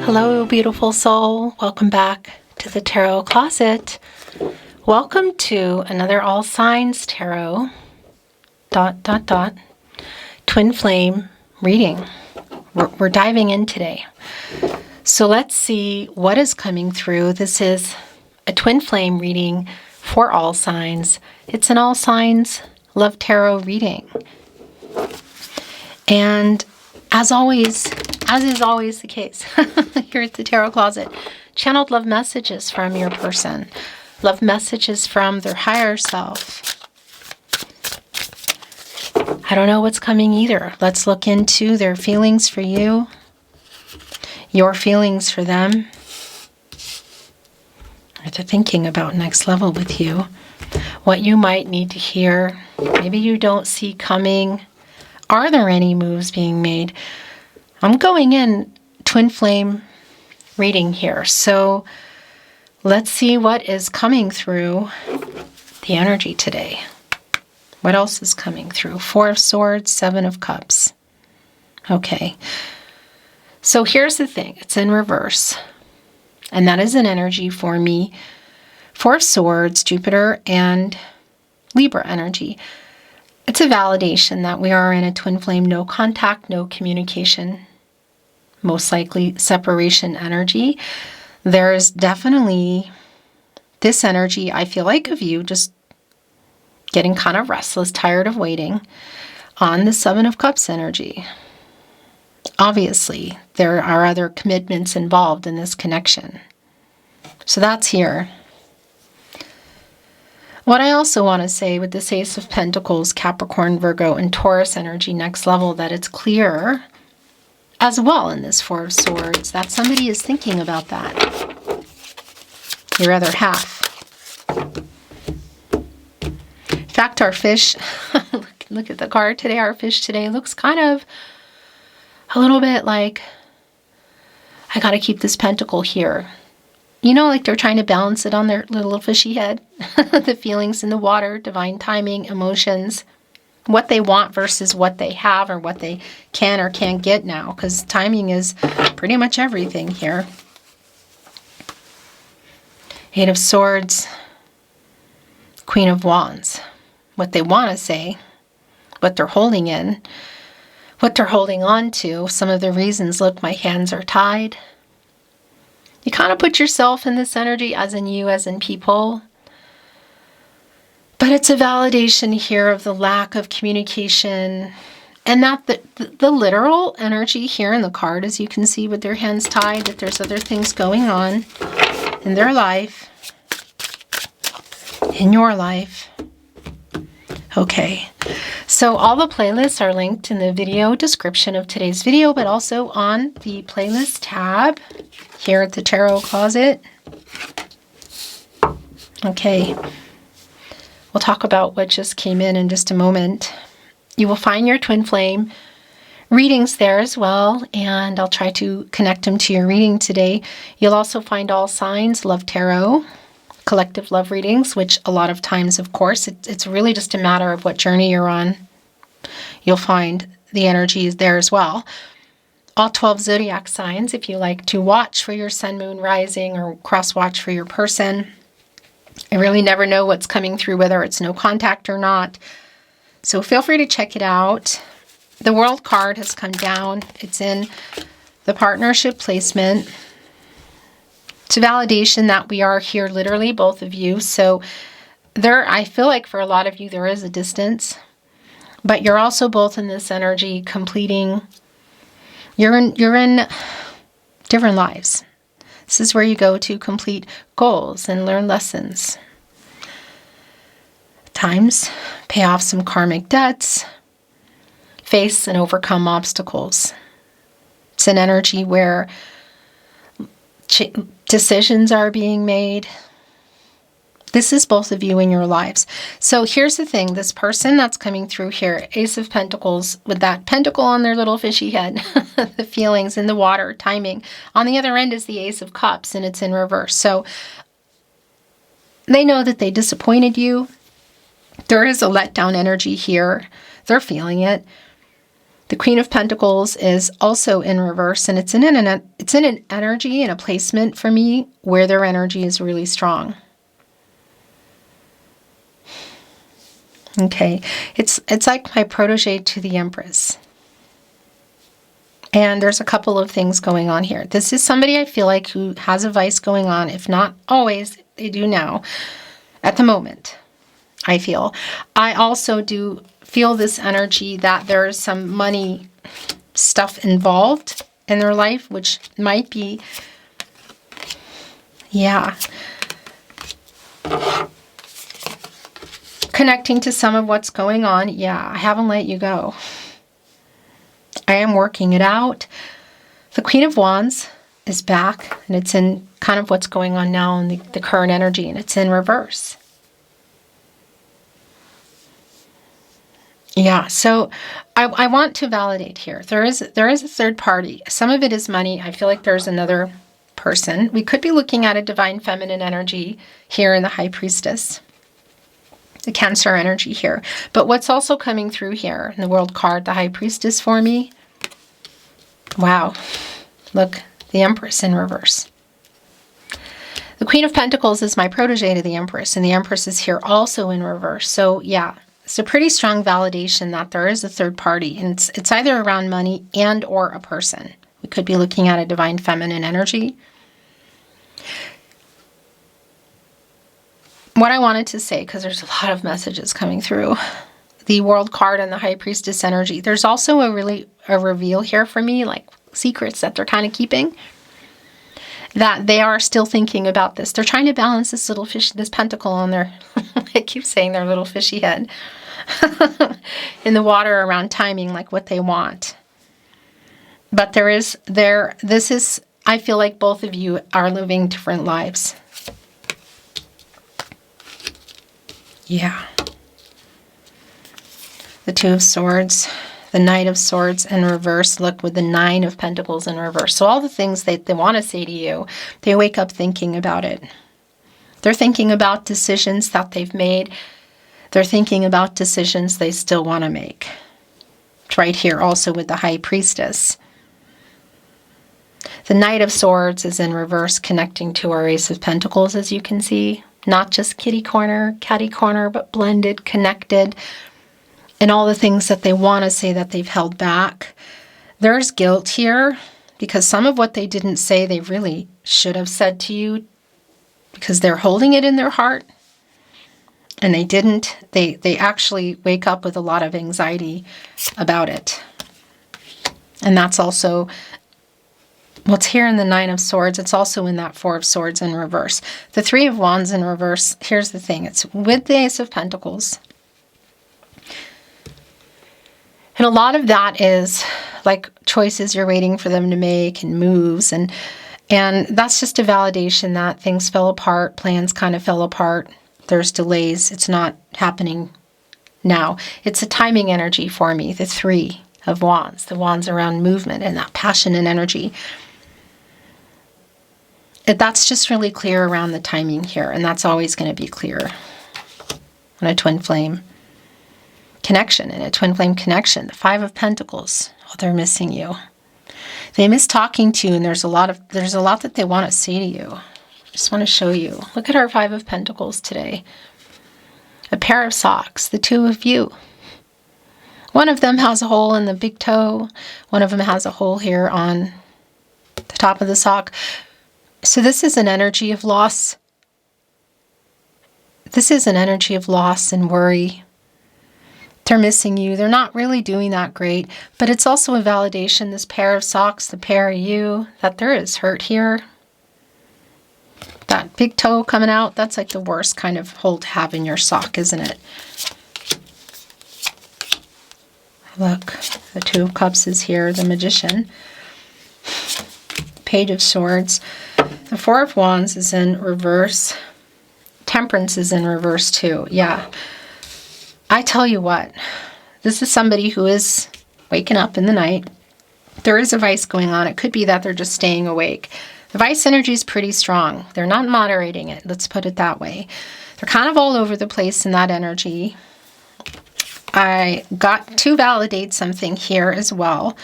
Hello, beautiful soul. Welcome back to the Tarot Closet. Welcome to another All Signs Tarot ... Twin Flame reading. We're diving in today. So let's see what is coming through. This is a Twin Flame reading for all signs. It's an All Signs Love Tarot reading. And as always, as is always the case here at the Tarot Closet, channeled love messages from your person. Love messages from their higher self. I don't know what's coming either. Let's look into their feelings for you, your feelings for them, what they're thinking about next level with you, what you might need to hear. Maybe you don't see coming. Are there any moves being made? I'm going in Twin Flame reading here. So let's see what is coming through the energy today. What else is coming through? Four of Swords, Seven of Cups. Okay. So here's the thing. It's in reverse. And that is an energy for me. Four of Swords, Jupiter, and Libra energy. It's a validation that we are in a twin flame, no contact, no communication, most likely separation energy. There is definitely this energy, I feel like, of you just getting kind of restless, tired of waiting on the Seven of Cups energy. Obviously, there are other commitments involved in this connection. So that's here. What I also want to say with this Ace of Pentacles, Capricorn, Virgo, and Taurus energy next level, that it's clear as well in this Four of Swords that somebody is thinking about that. Your other half. In fact, our fish, look at the card today, our fish today looks kind of a little bit like, I got to keep this pentacle here. You know, like they're trying to balance it on their little fishy head. The feelings in the water, divine timing, emotions, what they want versus what they have or what they can or can't get now. Because timing is pretty much everything here. Eight of Swords, Queen of Wands. What they want to say, what they're holding in, what they're holding on to. Some of the reasons, look, my hands are tied. You kind of put yourself in this energy, as in you, as in people. But it's a validation here of the lack of communication. And that the literal energy here in the card, as you can see with their hands tied, that there's other things going on in their life, in your life. Okay, so all the playlists are linked in the video description of today's video, but also on the playlist tab here at the Tarot Closet. Okay, we'll talk about what just came in just a moment. You will find your twin flame readings there as well, and I'll try to connect them to your reading today. You'll also find All Signs Love Tarot, collective love readings, which a lot of times, of course, it's really just a matter of what journey you're on. You'll find the energy is there as well. All 12 zodiac signs, if you like to watch for your sun, moon, rising, or cross-watch for your person. I really never know what's coming through, whether it's no contact or not. So feel free to check it out. The World card has come down. It's in the partnership placement. It's a validation that we are here, literally, both of you. So I feel like for a lot of you, there is a distance. But you're also both in this energy completing. You're in different lives. This is where you go to complete goals and learn lessons. At times, pay off some karmic debts, face and overcome obstacles. It's an energy where decisions are being made. This is both of you in your lives. So here's the thing. This person that's coming through here, Ace of Pentacles, with that pentacle on their little fishy head, the feelings in the water, timing. On the other end is the Ace of Cups, and it's in reverse. So they know that they disappointed you. There is a letdown energy here. They're feeling it. The Queen of Pentacles is also in reverse, and it's in an energy and a placement for me where their energy is really strong. Okay, it's like my protege to the Empress. And there's a couple of things going on here. This is somebody I feel like who has a vice going on. If not always, they do now. At the moment, I feel. I also do feel this energy that there's some money stuff involved in their life, which might be, yeah, connecting to some of what's going on. Yeah, I haven't let you go. I am working it out. The Queen of Wands is back, and it's in kind of what's going on now in the current energy, and it's in reverse. Yeah, so I want to validate here. There is a third party. Some of it is money. I feel like there's another person. We could be looking at a divine feminine energy here in the High Priestess. The Cancer energy here. But what's also coming through here in the World card, the High Priestess for me. Wow. Look, the Empress in reverse. The Queen of Pentacles is my protege to the Empress, and the Empress is here also in reverse. So yeah, it's a pretty strong validation that there is a third party, and it's either around money and or a person. We could be looking at a divine feminine energy. What I wanted to say, because there's a lot of messages coming through, the World card and the High Priestess energy. There's also a reveal here for me, like secrets that they're kind of keeping, that they are still thinking about this. They're trying to balance this little fish, this pentacle on their, I keep saying their little fishy head, in the water around timing, like what they want. But this is, I feel like both of you are living different lives. Yeah. The Two of Swords, the Knight of Swords in reverse. Look, with the Nine of Pentacles in reverse. So all the things they want to say to you, they wake up thinking about it. They're thinking about decisions that they've made. They're thinking about decisions they still want to make. It's right here also with the High Priestess. The Knight of Swords is in reverse, connecting to our Ace of Pentacles, as you can see. Not just kitty corner, catty corner, but blended, connected, and all the things that they want to say that they've held back. There's guilt here because some of what they didn't say they really should have said to you because they're holding it in their heart and they didn't. They actually wake up with a lot of anxiety about it. And that's also what's here in the Nine of Swords. It's also in that Four of Swords in reverse. The Three of Wands in reverse, here's the thing. It's with the Ace of Pentacles. And a lot of that is like choices you're waiting for them to make and moves. And that's just a validation that things fell apart. Plans kind of fell apart. There's delays. It's not happening now. It's a timing energy for me. The Three of Wands. The Wands around movement and that passion and energy. That's just really clear around the timing here, and that's always going to be clear on a twin flame connection. In a twin flame connection, the Five of Pentacles, oh, they're missing you. They miss talking to you, and there's a lot that they want to say to you. I just want to show you. Look at our Five of Pentacles today. A pair of socks, the two of you. One of them has a hole in the big toe. One of them has a hole here on the top of the sock. So this is an energy of loss. This is an energy of loss and worry. They're missing you. They're not really doing that great. But it's also a validation, this pair of socks, the pair of you, that there is hurt here. That big toe coming out, that's like the worst kind of hole to have in your sock, isn't it? Look, the Two of Cups is here, the Magician. Page of Swords. The Four of Wands is in reverse. Temperance is in reverse too. Yeah. I tell you what, this is somebody who is waking up in the night. There is a vice going on. It could be that they're just staying awake. The vice energy is pretty strong. They're not moderating it. Let's put it that way. They're kind of all over the place in that energy. I got to validate something here as well.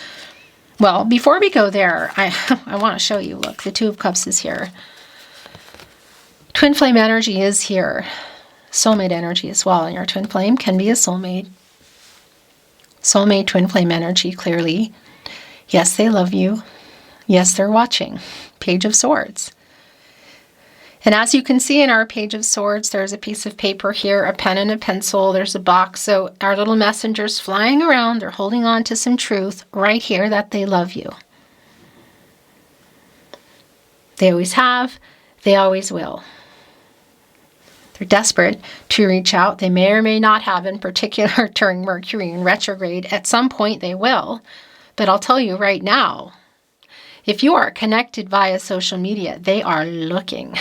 Well, before we go there, I want to show you, look, the Two of Cups is here. Twin flame energy is here. Soulmate energy as well. And your twin flame can be a soulmate. Soulmate, twin flame energy, clearly. Yes, they love you. Yes, they're watching. Page of Swords. And as you can see in our Page of Swords, there's a piece of paper here, a pen and a pencil, there's a box. So our little messenger's flying around, they're holding on to some truth right here that they love you. They always have, they always will. They're desperate to reach out. They may or may not have, in particular during Mercury in retrograde. At some point they will. But I'll tell you right now, if you are connected via social media, they are looking.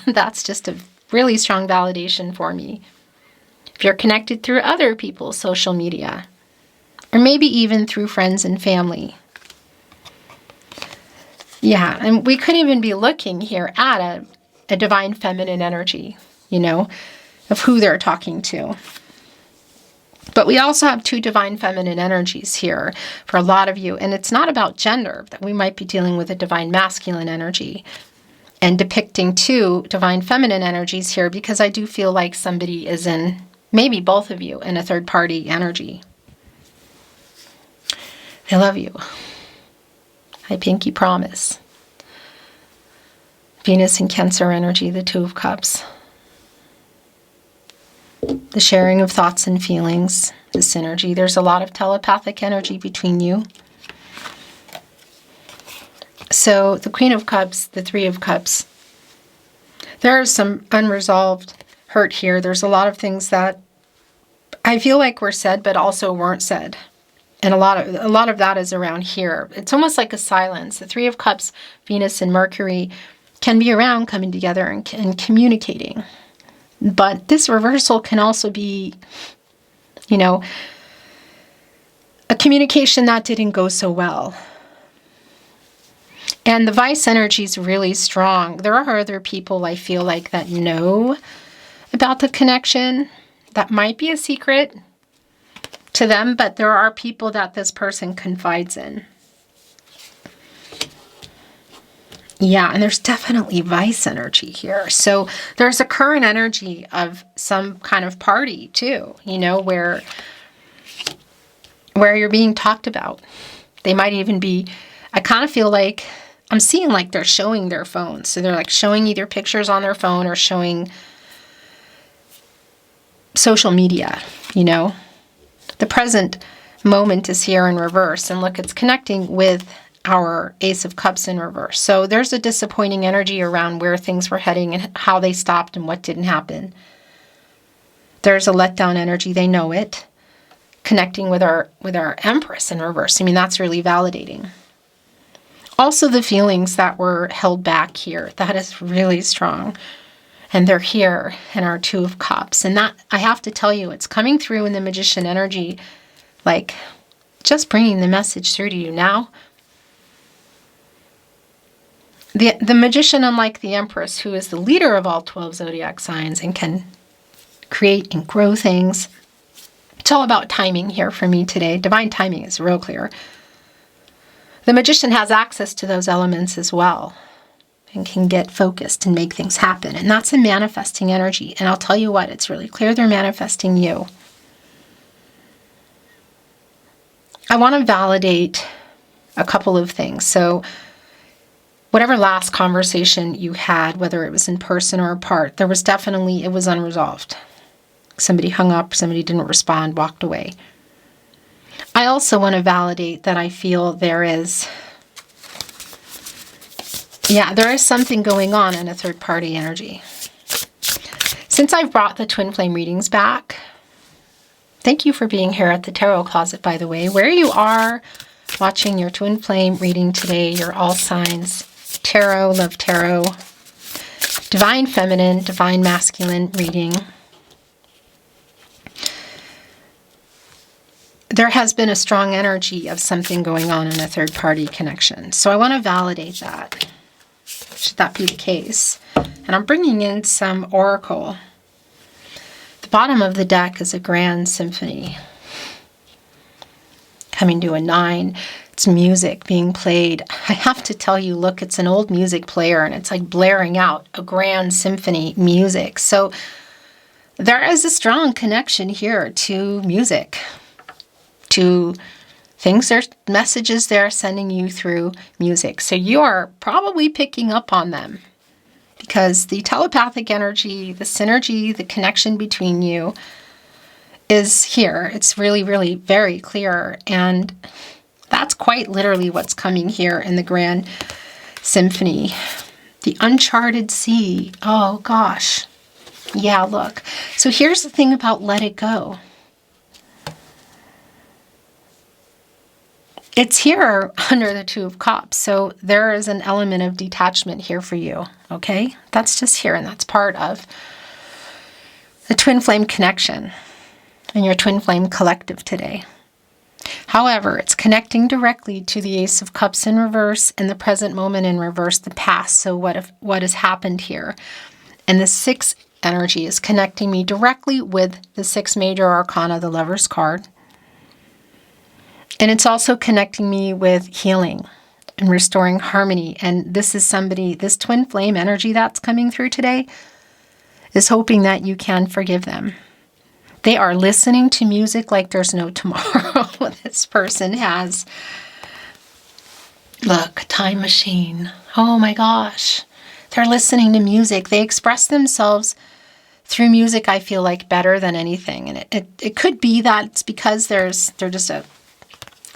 That's just a really strong validation for me. If you're connected through other people's social media, or maybe even through friends and family. Yeah, and we could even be looking here at a divine feminine energy, you know, of who they're talking to. But we also have two divine feminine energies here for a lot of you. And it's not about gender, that we might be dealing with a divine masculine energy and depicting two divine feminine energies here, because I do feel like somebody is in, maybe both of you, in a third party energy. I love you. I pinky promise. Venus and Cancer energy, the Two of Cups. The sharing of thoughts and feelings, the synergy. There's a lot of telepathic energy between you. So the Queen of Cups, the Three of Cups. There is some unresolved hurt here. There's a lot of things that I feel like were said, but also weren't said. And a lot of that is around here. It's almost like a silence. The Three of Cups, Venus and Mercury, can be around coming together and communicating. But this reversal can also be, you know, a communication that didn't go so well. And the Vice energy is really strong. There are other people, I feel like, that know about the connection. That might be a secret to them, but there are people that this person confides in. Yeah, and there's definitely Vice energy here. So there's a current energy of some kind of party too, you know, where you're being talked about. They might even be, I kind of feel like, I'm seeing like they're showing their phones. So they're like showing either pictures on their phone or showing social media, you know. The present moment is here in reverse. And look, it's connecting with our Ace of Cups in reverse. So there's a disappointing energy around where things were heading and how they stopped and what didn't happen. There's a letdown energy. They know it. Connecting with our Empress in reverse. I mean, that's really validating. Also, the feelings that were held back here. That is really strong. And they're here in our Two of Cups. And that, I have to tell you, it's coming through in the Magician energy. Like, just bringing the message through to you now. The Magician, unlike the Empress, who is the leader of all 12 zodiac signs and can create and grow things. It's all about timing here for me today. Divine timing is real clear. The Magician has access to those elements as well and can get focused and make things happen. And that's a manifesting energy. And I'll tell you what, it's really clear they're manifesting you. I want to validate a couple of things. So whatever last conversation you had, whether it was in person or apart, there was definitely, it was unresolved. Somebody hung up, somebody didn't respond, walked away. I also want to validate that I feel there is something going on in a third party energy. Since I've brought the twin flame readings back, thank you for being here at the Tarot Closet, by the way. Where you are watching your twin flame reading today, your all signs, tarot, love tarot, divine feminine, divine masculine reading. There has been a strong energy of something going on in a third party connection. So I want to validate that, should that be the case. And I'm bringing in some oracle. The bottom of the deck is a grand symphony. coming to a 9. It's music being played. I have to tell you, look, it's an old music player and it's like blaring out a grand symphony music. So there is a strong connection here to music, to things, there's messages they're sending you through music. So you are probably picking up on them because the telepathic energy, the synergy, the connection between you is here. It's really, really very clear. And that's quite literally what's coming here in the Grand Symphony. The uncharted sea. Oh, gosh. Yeah, look. So here's the thing about let it go. It's here under the Two of Cups. So there is an element of detachment here for you. Okay? That's just here, and that's part of the twin flame connection and your twin flame collective today. However, it's connecting directly to the Ace of Cups in reverse and the present moment in reverse, the past. So what has happened here? And the 6 energy is connecting me directly with the 6 major arcana, the Lover's card. And it's also connecting me with healing and restoring harmony. And this is somebody, this twin flame energy that's coming through today is hoping that you can forgive them. They are listening to music like there's no tomorrow. This person has, look, time machine. Oh my gosh. They're listening to music. They express themselves through music, I feel like, better than anything. And it could be that it's because they're just a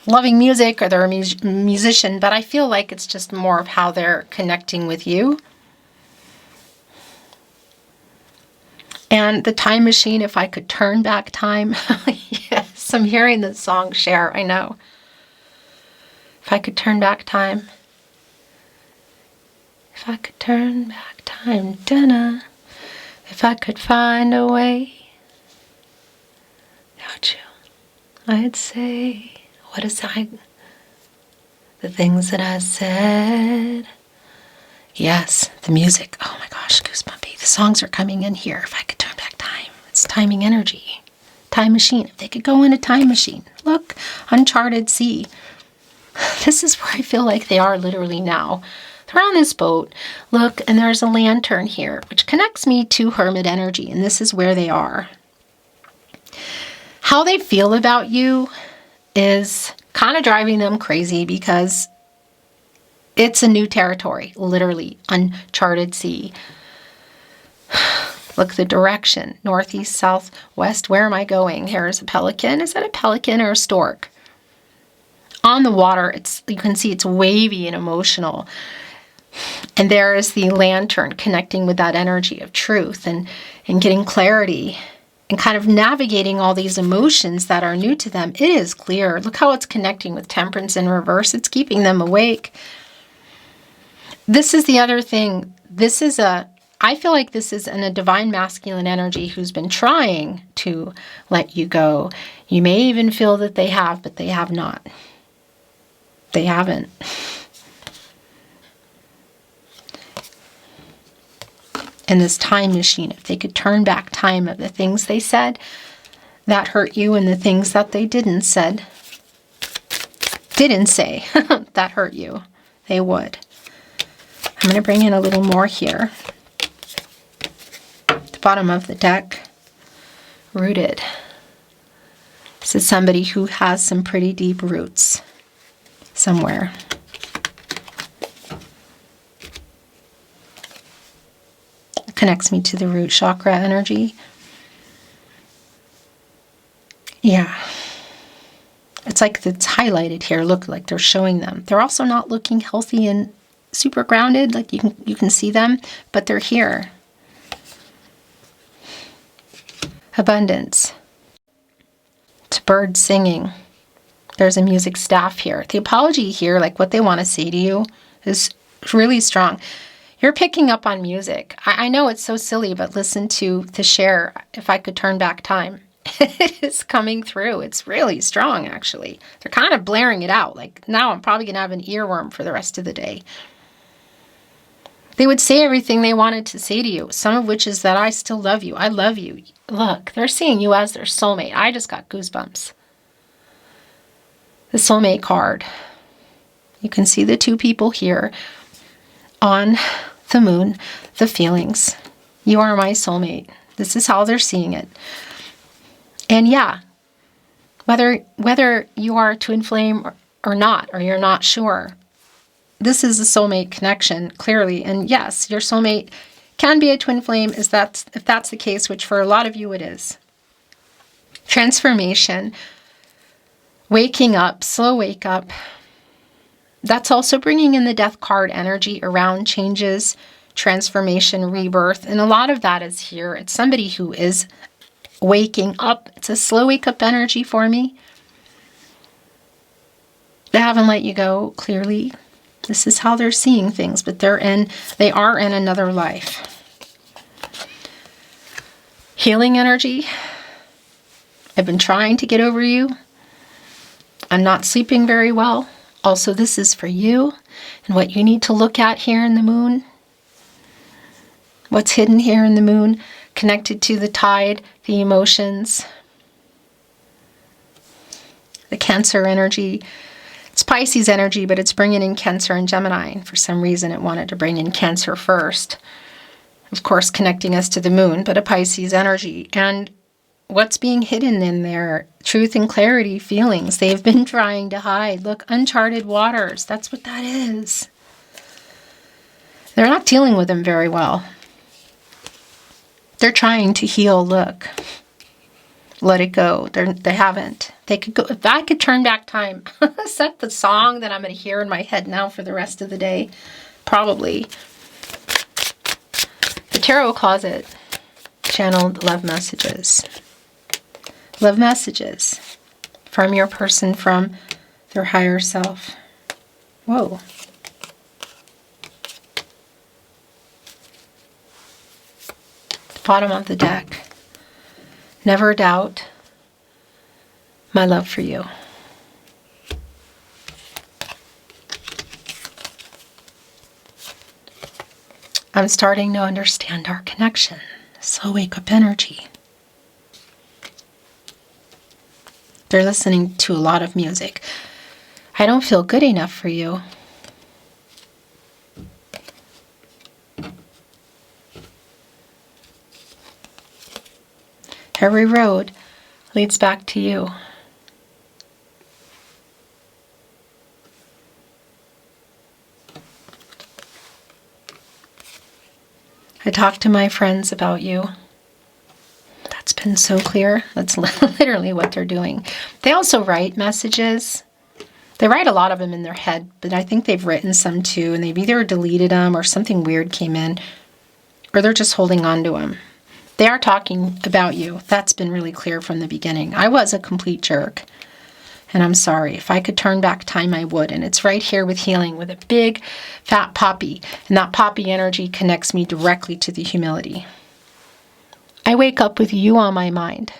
loving music or they're a musician, but I feel like it's just more of how they're connecting with you. And the time machine, if I could turn back time. Yes, I'm hearing the song Cher, I know. If I could turn back time. If I could turn back time, dinner. If I could find a way. Without you, I'd say, what is I? The things that I said. Yes, the music. Oh my gosh, goosebumpy. The songs are coming in here. If I could turn back time. It's timing energy. Time machine. If they could go in a time machine. Look, uncharted sea. This is where I feel like they are literally now. They're on this boat. Look, and there's a lantern here, which connects me to hermit energy. And this is where they are. How they feel about you is kind of driving them crazy because it's a new territory, literally, uncharted sea. Look, the direction, northeast, south, west. Where am I going? Here's a pelican. Is that a pelican or a stork? On the water, you can see it's wavy and emotional. And there is the lantern connecting with that energy of truth and getting clarity and kind of navigating all these emotions that are new to them. It is clear. Look how it's connecting with temperance in reverse. It's keeping them awake. This is the other thing. I feel like this is in a divine masculine energy who's been trying to let you go. You may even feel that they have, but they have not. They haven't. In this time machine, if they could turn back time of the things they said that hurt you and the things that they didn't say that hurt you, they would. I'm going to bring in a little more here. At the bottom of the deck, rooted. This is somebody who has some pretty deep roots somewhere. It connects me to the root chakra energy. Yeah. It's like it's highlighted here. Look, like they're showing them. They're also not looking healthy and super grounded, like you can see them, but they're here. Abundance. It's birds singing. There's a music staff here. The apology here, like what they want to say to you, is really strong. You're picking up on music. I know it's so silly, but listen to Cher, If I Could Turn Back Time. It is coming through. It's really strong, actually. They're kind of blaring it out. Like, now I'm probably going to have an earworm for the rest of the day. They would say everything they wanted to say to you, some of which is that I still love you. I love you. Look, they're seeing you as their soulmate. I just got goosebumps. The Soulmate card. You can see the two people here on the moon, the feelings. You are my soulmate. This is how they're seeing it. And yeah, whether you are a twin flame or not, or you're not sure, this is a soulmate connection, clearly. And yes, your soulmate can be a twin flame if that's the case, which for a lot of you it is. Transformation, waking up, slow wake up. That's also bringing in the death card energy around changes, transformation, rebirth. And a lot of that is here. It's somebody who is waking up. It's a slow wake up energy for me. They haven't let you go, clearly. This is how they're seeing things, but they are in another life. Healing energy. I've been trying to get over you. I'm not sleeping very well. Also, this is for you and what you need to look at here in the moon. What's hidden here in the moon, connected to the tide, the emotions, the Cancer energy. It's Pisces energy, but it's bringing in Cancer and Gemini. And for some reason, it wanted to bring in Cancer first. Of course, connecting us to the moon, but a Pisces energy. And what's being hidden in there? Truth and clarity, feelings. They've been trying to hide. Look, uncharted waters. That's what that is. They're not dealing with them very well. They're trying to heal. Look. Let it go. They haven't. They could go. If I could turn back time, set the song that I'm going to hear in my head now for the rest of the day. Probably. The Tarot Closet. Channeled love messages. Love messages from your person, from their higher self. Whoa. Bottom of the deck. Never doubt my love for you. I'm starting to understand our connection. Slow wake up energy. They're listening to a lot of music. I don't feel good enough for you. Every road leads back to you. I talk to my friends about you. That's been so clear. That's literally what they're doing. They also write messages. They write a lot of them in their head, but I think they've written some too, and they've either deleted them or something weird came in, or they're just holding on to them. They are talking about you. That's been really clear from the beginning. I was a complete jerk, and I'm sorry. If I could turn back time, I would, and it's right here with healing, with a big, fat poppy, and that poppy energy connects me directly to the humility. I wake up with you on my mind.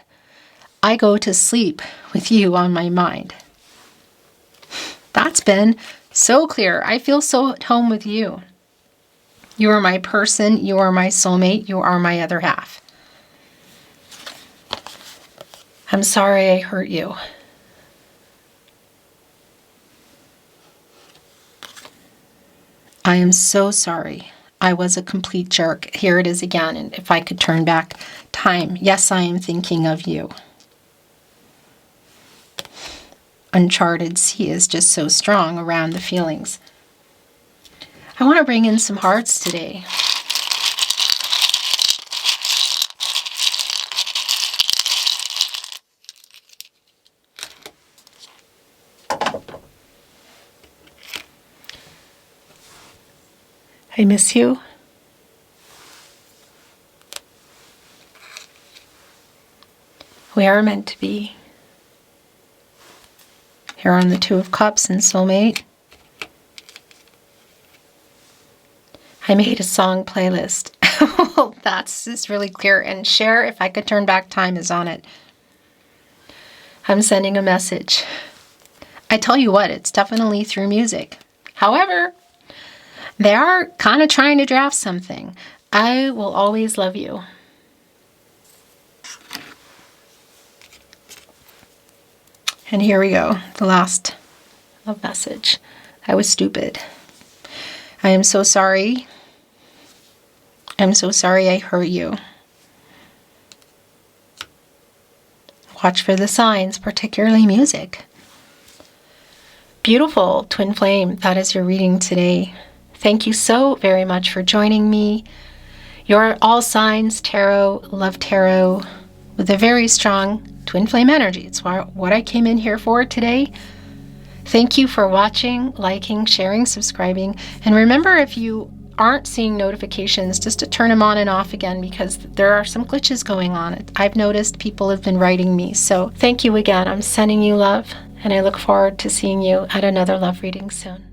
I go to sleep with you on my mind. That's been so clear. I feel so at home with you. You are my person. You are my soulmate. You are my other half. I'm sorry I hurt you. I am so sorry. I was a complete jerk. Here it is again. And if I could turn back time, yes, I am thinking of you. Uncharted sea is just so strong around the feelings. I want to bring in some hearts today. I miss you. We are meant to be. Here on the Two of Cups and Soulmate. I made a song playlist. That's just really clear. And share if I could turn back time is on it. I'm sending a message. I tell you what, it's definitely through music. However, they are kind of trying to draft something. I will always love you. And here we go, the last love message. I was stupid. I am so sorry. I'm so sorry I hurt you. Watch for the signs, particularly music. Beautiful, twin flame. That is your reading today. Thank you so very much for joining me. Your all signs tarot, love tarot, with a very strong twin flame energy. It's what I came in here for today. Thank you for watching, liking, sharing, subscribing. And remember, if you aren't seeing notifications, just to turn them on and off again, because there are some glitches going on. I've noticed people have been writing me. So thank you again. I'm sending you love, and I look forward to seeing you at another love reading soon.